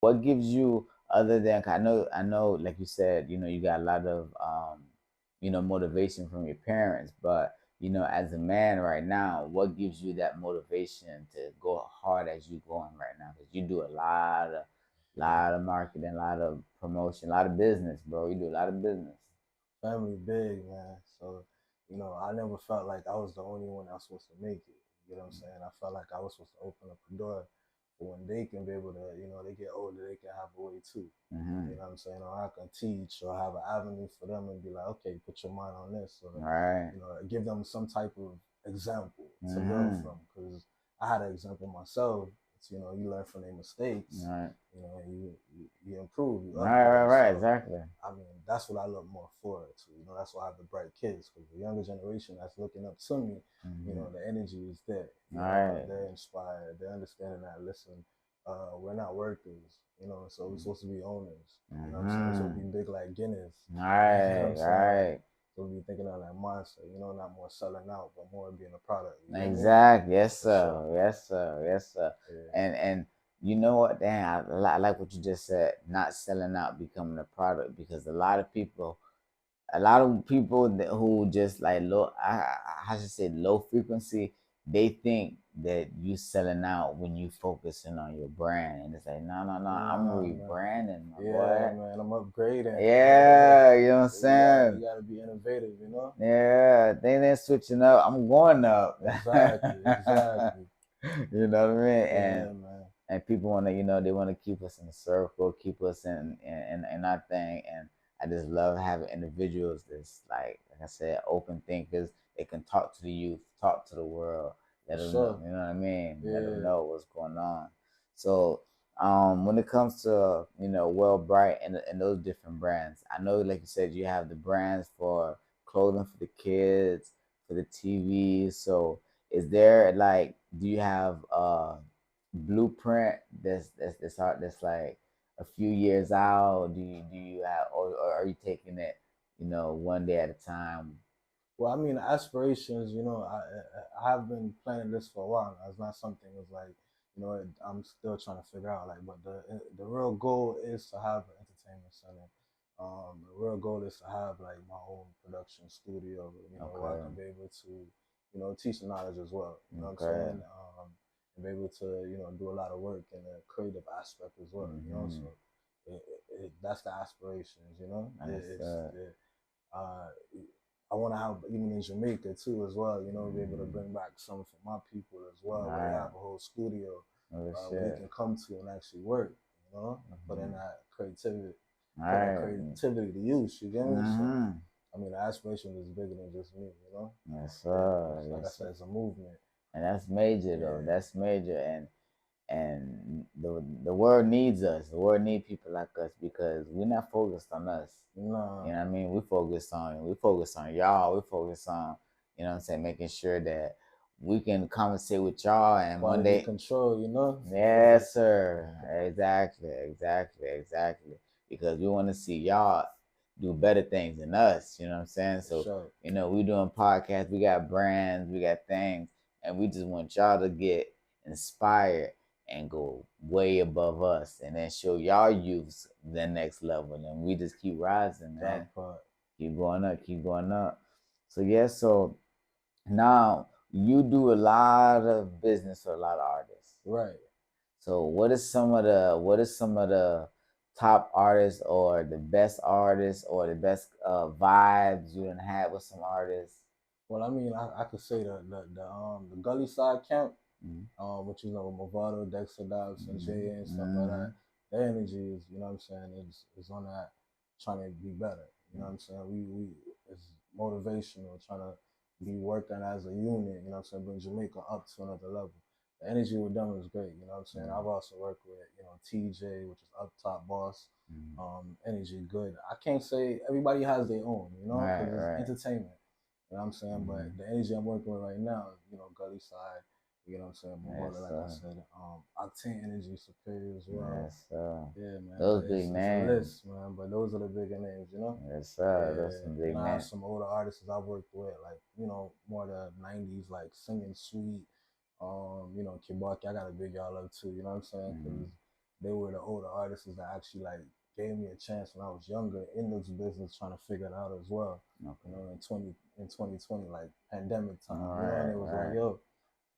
What gives you other than I know like you said, you got a lot of motivation from your parents, but as a man right now, what gives you that motivation to go hard as you going right now? Because you do a lot of marketing, a lot of promotion, a lot of business, bro. You do a lot of business. Family big, man. So, I never felt like I was the only one that was supposed to make it. You know what I'm saying? I felt like I was supposed to open up a door for when they can be able to, they get older, they can have a way too. Mm-hmm. You know what I'm saying? Or I can teach or have an avenue for them and be like, okay, put your mind on this. Or, All right. give them some type of example to learn Mm-hmm. from. Because I had an example myself. It's, you learn from their All mistakes, right. and you improve, you Right, right, upgrade. right, So, exactly. I mean, that's what I look more forward to. That's why I have the bright kids, because the younger generation that's looking up to me, Mm-hmm. the energy is there. All right. They're inspired. They're understanding that, listen, we're not workers, so we're supposed to be owners. You know what I'm saying? We're supposed to Mm-hmm. be big like Guinness. All You know what right, I'm saying? Like, right. so we be thinking of that mindset, not more selling out, but more being a product. You get me? Exactly. Yes, For sure. sir. Yes, sir. Yes, sir. Yeah. And you know what? Damn, I like what you just said. Not selling out, becoming a product, because a lot of people who just like low, I should say low frequency, they think that you selling out when you focusing on your brand, and it's like, no, no, no, I'm Nah, man. rebranding, my Yeah, boy. man. I'm upgrading. Yeah. Yeah, you know what I'm So you saying? gotta be innovative. Yeah, they switching up. I'm going up. Exactly, exactly. You know what I mean? Yeah, man. And people want to, they want to keep us in the circle, keep us in our thing. And I just love having individuals that's like I said, open thinkers. They can talk to the youth, talk to the world, For let them know. sure. You know what I mean? Let them Yeah. know what's going on. So, when it comes to Well Bright and those different brands, I know, like you said, you have the brands for clothing for the kids, for the TVs. So, is there like, do you have blueprint that's like a few years out? Do you have, or are you taking it, one day at a time? Well, I mean, aspirations. I have been planning this for a while now. It's not something that's like, I'm still trying to figure out. Like, but the real goal is to have an entertainment center. The real goal is to have like my own production studio. Where I Okay, can be able to, teach the knowledge as well. You know what I'm okay. saying? And be able to, do a lot of work in the creative aspect as well. Mm-hmm. So that's the aspirations. Nice. Uh, I want to have even in Jamaica too as well. Be able to bring back some for my people as All well, where they right. have a whole studio Oh where they shit. can come to and actually work. And put in Mm-hmm. that creativity, All put that right. creativity to use. You get me? So Mm-hmm. I mean, the aspiration is bigger than just me. Yes, Yeah, sir. it's, like I Yes, said, sir. it's a movement. And that's major though. Yeah, That's major, and the world needs us. The world needs people like us because we're not focused on us. You nah, know what I mean? We focus on y'all. We focus on, what I'm saying, making sure that we can conversate with y'all, and one quality day, control. yes, sir. Exactly, exactly, exactly. Because we want to see y'all do better things than us. You know what I'm saying? For So, sure. we doing podcasts, we got brands, we got things, and we just want y'all to get inspired and go way above us, and then show y'all youths the next level, and we just keep rising, man. That part. Keep going up, keep going up. So yeah, so now you do a lot of business for a lot of artists. Right. So what is some of the top artists or the best artists or the best vibes you done had with some artists? Well, I mean, I could say the Gully Side Camp, Mm-hmm. which Movado, Dexter Dobbs, and Jay and stuff like Mm-hmm. that. Their energy is, what I'm saying, is on that trying to be better. You know what I'm saying? We it's motivational, trying to be working as a unit. You know what I'm saying? Bring Jamaica up to another level. The energy with them is great. You know what I'm saying? I've also worked with TJ, which is up top boss. Mm-hmm. Energy good. I can't say everybody has their own, Right, because it's right. entertainment. You know what I'm saying? Mm-hmm. But the energy I'm working with right now, Gully Side, what I'm saying? Mavada, Yes, like I sir. said, Octane Energy Superior as well. Yes, sir. Yeah, man. Those But big it's a names. list, man. But those are the bigger names. Yes, sir. Those some Yeah. big Then I have names. some older artists I've worked with, like, more the 90s, like Singing Sweet, Kibaki. I got to big y'all up too, you know what I'm saying? Mm-hmm. Because they were the older artists that actually like gave me a chance when I was younger in this business, trying to figure it out as well. You Okay. know, in 2020, like pandemic All time, you know, and right. it was like, Right. yo,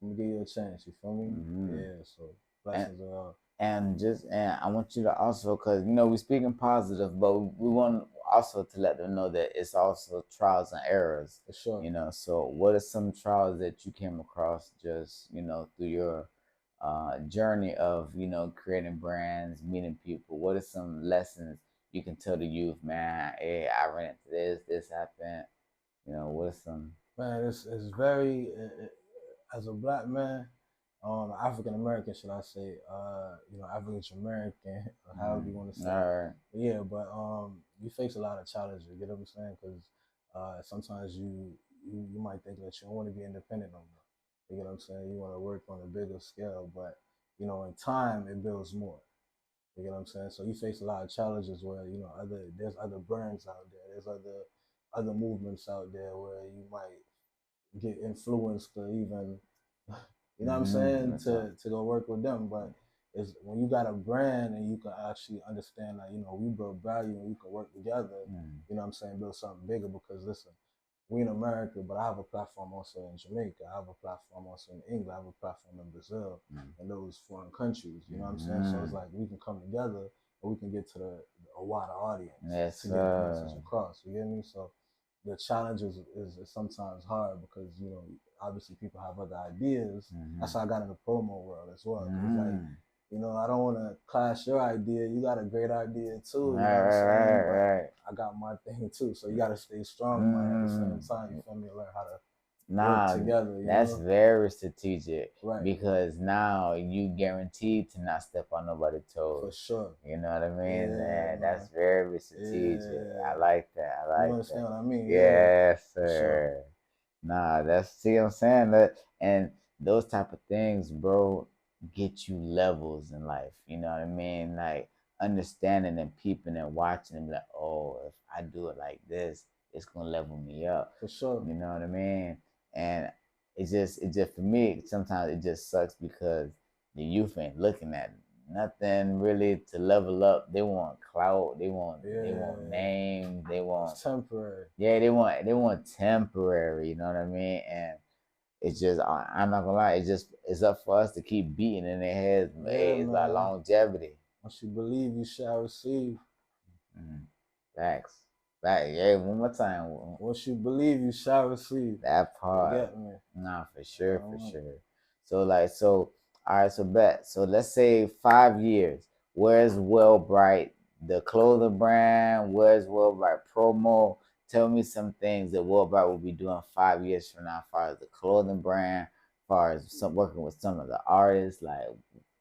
let me give you a chance. You feel me? Mm-hmm. Yeah. So And blessings are all and I want you to also, because we're speaking positive, but we want also to let them know that it's also trials and errors. for sure. So what are some trials that you came across just through your journey of creating brands, meeting people? What are some lessons you can tell the youth, man? Hey, I ran into this happened. What are some? Man, it's very as a black man, African American, should I say? You know, African American, or however you want to All say it. right. But yeah, but you face a lot of challenges. You get what I'm saying? Because sometimes you might think that you don't want to be independent no more. You get what I'm saying? You want to work on a bigger scale, but you know, in time it builds more. You get what I'm saying? So you face a lot of challenges where there's other brands out there, there's other movements out there where you might get influenced to even you know what I'm saying That's all. to go work with them. But it's when you got a brand and you can actually understand that we build value and we can work together. Mm, You know what I'm saying? Build something bigger because listen, we in America, but I have a platform also in Jamaica. I have a platform also in England. I have a platform in Brazil mm, and those foreign countries. You know what I'm saying? So it's mm. like we can come together and we can get to a wider audience Yes, to get the message sir. across. You get me? So the challenge is sometimes hard because obviously people have other ideas. That's Mm-hmm. how I got in the promo world as well. Because it's like Mm-hmm. I don't want to clash your idea. You got a great idea too. You know Right, what I'm right, saying? But right, I got my thing too. So you got to stay strong, man. At the same right. time, you feel me? Learn how to work Nah, together. that's very strategic Right? because now you guaranteed to not step on nobody's For toes. sure. You know what I mean? Yeah, And that's man. very strategic. I Yeah. like that. I You like understand that. what I mean? Yeah, Yes, for sure. sir. Nah, that's see what I'm saying that, and those type of things, bro, get you levels in life. You know what I mean? Like understanding and peeping and watching and be like, oh, if I do it like this, it's gonna level me up. For sure. You know what I mean? And it just for me, sometimes it just sucks because the youth ain't looking at nothing really to level up. They want clout, they want Yeah. name, they want, It's temporary. yeah, they want temporary, you know what I mean? And it's just I'm not gonna lie, it's up for us to keep beating in their heads. Yeah, Hey, it's about man. longevity. Once you believe, you shall receive. Mm. Facts. Fact. Yeah, one more time. Once you believe, you shall receive. That You part. get me? Nah, for sure, for Um, sure. All right, so bet. So let's say 5 years. Where's Well Bright, the clothing brand? Where's Well Bright promo? Tell me some things that Well Bright will be doing 5 years from now, as far as the clothing brand, as far as some working with some of the artists. Like,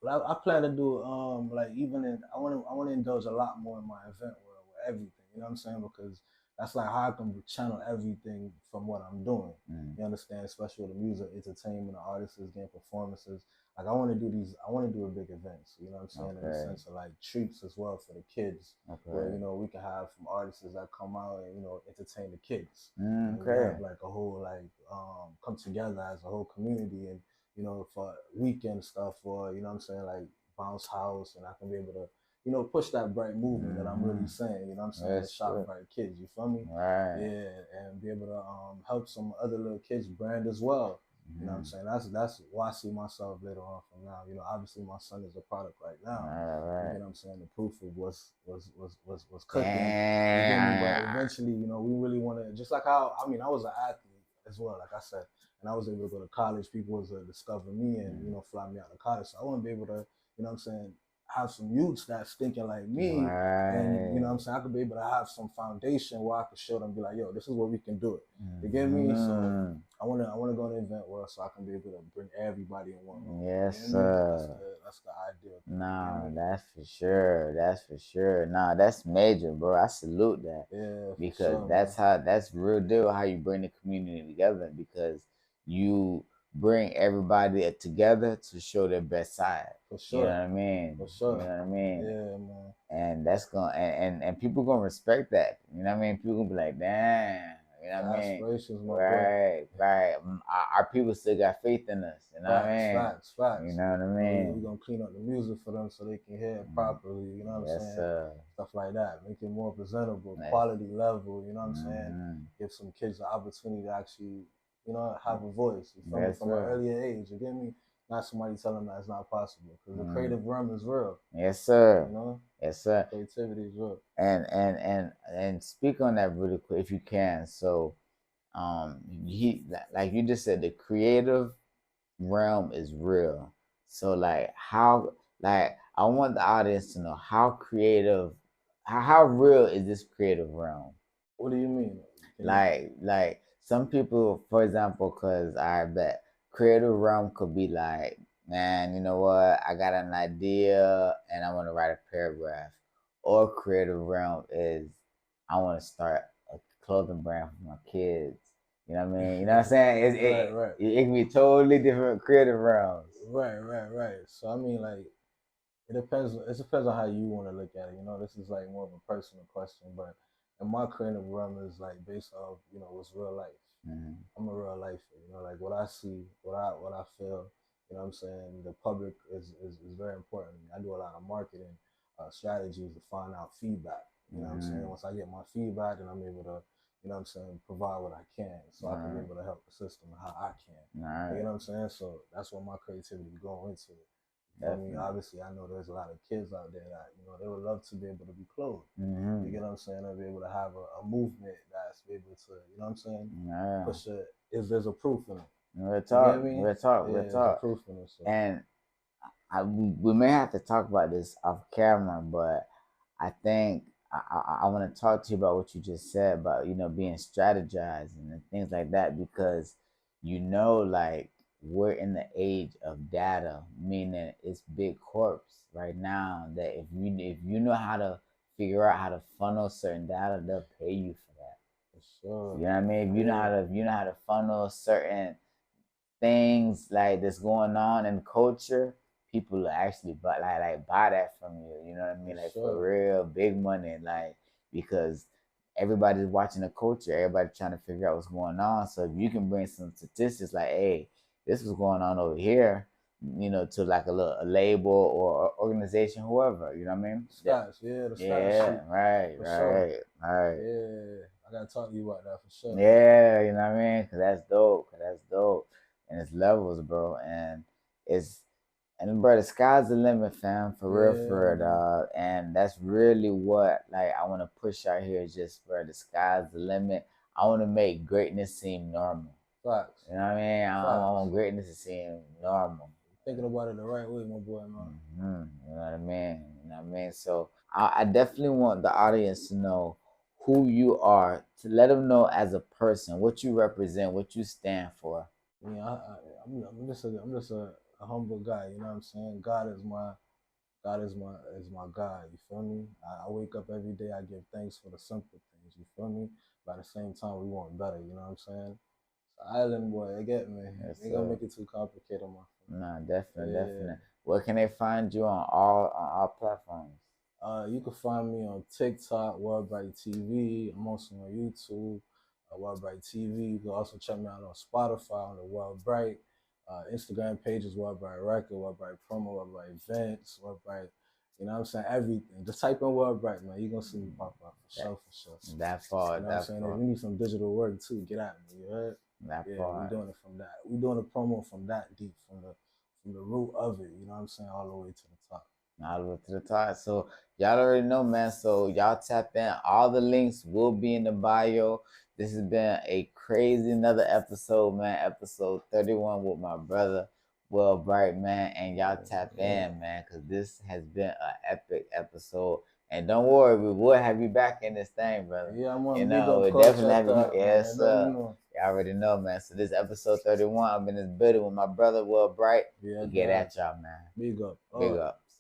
But I plan to do like even in I want to indulge a lot more in my event world with everything. You know what I'm saying? Because that's like how I can channel everything from what I'm doing. mm, You understand? Especially with the music, entertainment, the artists, getting performances. Like I want to do these. I want to do a big events. You know what I'm saying? In the okay, sense of like treats as well for the kids, where okay, we can have some artists that come out and entertain the kids. And we okay. have like a whole like come together as a whole community and for weekend stuff or what I'm saying, like bounce house, and I can be able to, push that bright movement that I'm really Mm-hmm. saying, I'm saying, the That's shop good. bright kids, you feel me? Right. Yeah, and be able to help some other little kids brand as well. You know what I'm Mm-hmm. saying? That's why I see myself later on from now. Obviously my son is a product right now. Right, You right. get what I'm saying? The proof of was cooking. You get me? But Damn. eventually, we really want to just like how I was an athlete as well, like I said, and I was able to go to college. People was to discover me and Mm. fly me out to college. So I want to be able to, what I'm saying, have some youths that's thinking like me, and what I'm Right. saying, I could be able to have some foundation where I could show them, be like, yo, this is where we can do it. You get me? So Mm-hmm. I wanna go to the event world so I can be able to bring everybody in one room. You Yes, get me? sir. That's the ideal thing. You get Nah, me? that's for sure. That's for sure. Nah, that's major, bro. I salute that Yeah, for because sure, man. that's real deal how you bring the community together because you bring everybody together to show their best side. For You know what sure. I mean? For You know sure. what I mean? Yeah, man. And that's gonna and people gonna respect that. You know what I mean? People gonna be like, damn, You know what I mean? Aspirations, my boy. Right, right. Our people still got faith in us. You know what I Facts, mean? facts, You facts. know what I You know, we mean? gonna clean up the music for them so they can hear it Mm, properly. You know what I'm yes, saying? sir. Stuff like that. Make it more presentable, Nice. quality level. You know what I'm saying? Mm-hmm. Give some kids the opportunity to actually, you know, have a voice. You feel me? Yes, From an sir. earlier age. You get me? Not somebody telling them that it's not possible because the Mm. creative realm is real. Yes, You sir. know, Yes, sir. creativity is real. And speak on that really quick if you can. So, he like you just said, the creative realm is real. So like how like I want the audience to know how creative, how real is this creative realm? What do you mean? Can you? Like some people, for example, because I bet creative realm could be like, man, you know what? I got an idea and I want to write a paragraph. Or creative realm is I want to start a clothing brand for my kids. You know what I mean? You know what I'm saying? Right, right, It can be totally different creative realms. right. So I mean, like, it depends. It depends on how you want to look at it. You know, this is like more of a personal question, but in my creative realm is like based off, you know, what's real life. Mm-hmm. I'm a real lifer. You know, like what I see, what I feel. You know what I'm saying? The public is very important. I do a lot of marketing strategies to find out feedback. You know what I'm saying? Mm-hmm. Once I get my feedback, then I'm able to, you know what I'm saying, provide what I can so All I can be right. able to help the system how I can. All You right. know what I'm saying? So that's what my creativity go into it. For me, Definitely. obviously, I know there's a lot of kids out there that, you know, they would love to be able to be clothed. You Mm-hmm. get what I'm saying? Or be able to have a movement that's be able to, you know what I'm saying? Yeah. Push it. Is there's a proof in it? We'll You get talk. me? We'll talk. Yeah, We'll there's a talk. proof in it. So And we may have to talk about this off camera, but I think I want to talk to you about what you just said about being strategizing and things like that because like we're in the age of data, meaning it's big corps right now that if you know how to figure out how to funnel certain data, they'll pay you for that. for sure. You know what I mean? Yeah, If you know how to funnel certain things like that's going on in culture, people actually buy that from you. You know what I for mean? Like for sure. real, big money. Like because everybody's watching the culture, everybody trying to figure out what's going on. So if you can bring some statistics like, hey, this is going on over here, to like a label or organization, whoever. You know what I mean? Stats, yeah, the stat Yeah, sheet. right, For sure. right, right. Yeah. I gotta talk to you about that for sure. Yeah, you know what I mean? Cause that's dope. Cause that's dope. And it's levels, bro. It's bro, the sky's the limit, fam. Yeah, For real, man. dog. And that's really what like I want to push out here. Is just where the sky's the limit. I want to make greatness seem normal. Facts. You know what I mean? I Facts. want greatness to seem normal. Thinking about it the right way, my boy, man. You know what I mean? You know what I mean? So I definitely want the audience to know who you are, to let them know as a person what you represent, what you stand for. Yeah, I'm just a humble guy. You know what I'm saying? God is my God. You feel me? I wake up every day. I give thanks for the simple things. You feel me? But at the same time, we want better. You know what I'm saying? Island boy, you get me? Yes, Ain't gonna sir. make it too complicated, my Nah, definitely, friend. definitely. Where can they find you on all platforms? You can find me on TikTok, Wellbright TV. I'm also on YouTube, Wellbright TV. You can also check me out on Spotify on the Wellbright. Instagram page is Wellbright Record, Wellbright Promo, Wellbright Events, Wellbright. You know what I'm saying? Everything. Just type in Wellbright, man. You're gonna see me pop up for That sure, for sure. that You part, know what I'm that saying? If part, you need some digital work too, get at me. You heard? that Yeah, we part. doing it from that. We doing the promo from that deep, from the root of it. You know what I'm saying? All the way to the top. All the way to the top. So y'all already know, man. So y'all tap in. All the links will be in the bio. This has been a crazy another episode, man. Episode 31 with my brother, Well Bright, man. And y'all tap Yeah. in, man, because this has been an epic episode. And don't worry, we will have you back in this thing, brother. Yeah, I'm You on big know, up we coach definitely at have you. that, man. Yes, Let me sir. know. You already know, man. So this episode 31, I'm in this building with my brother, Well Bright. Yeah, We get dad. at y'all, man. Big up. All Big right. ups.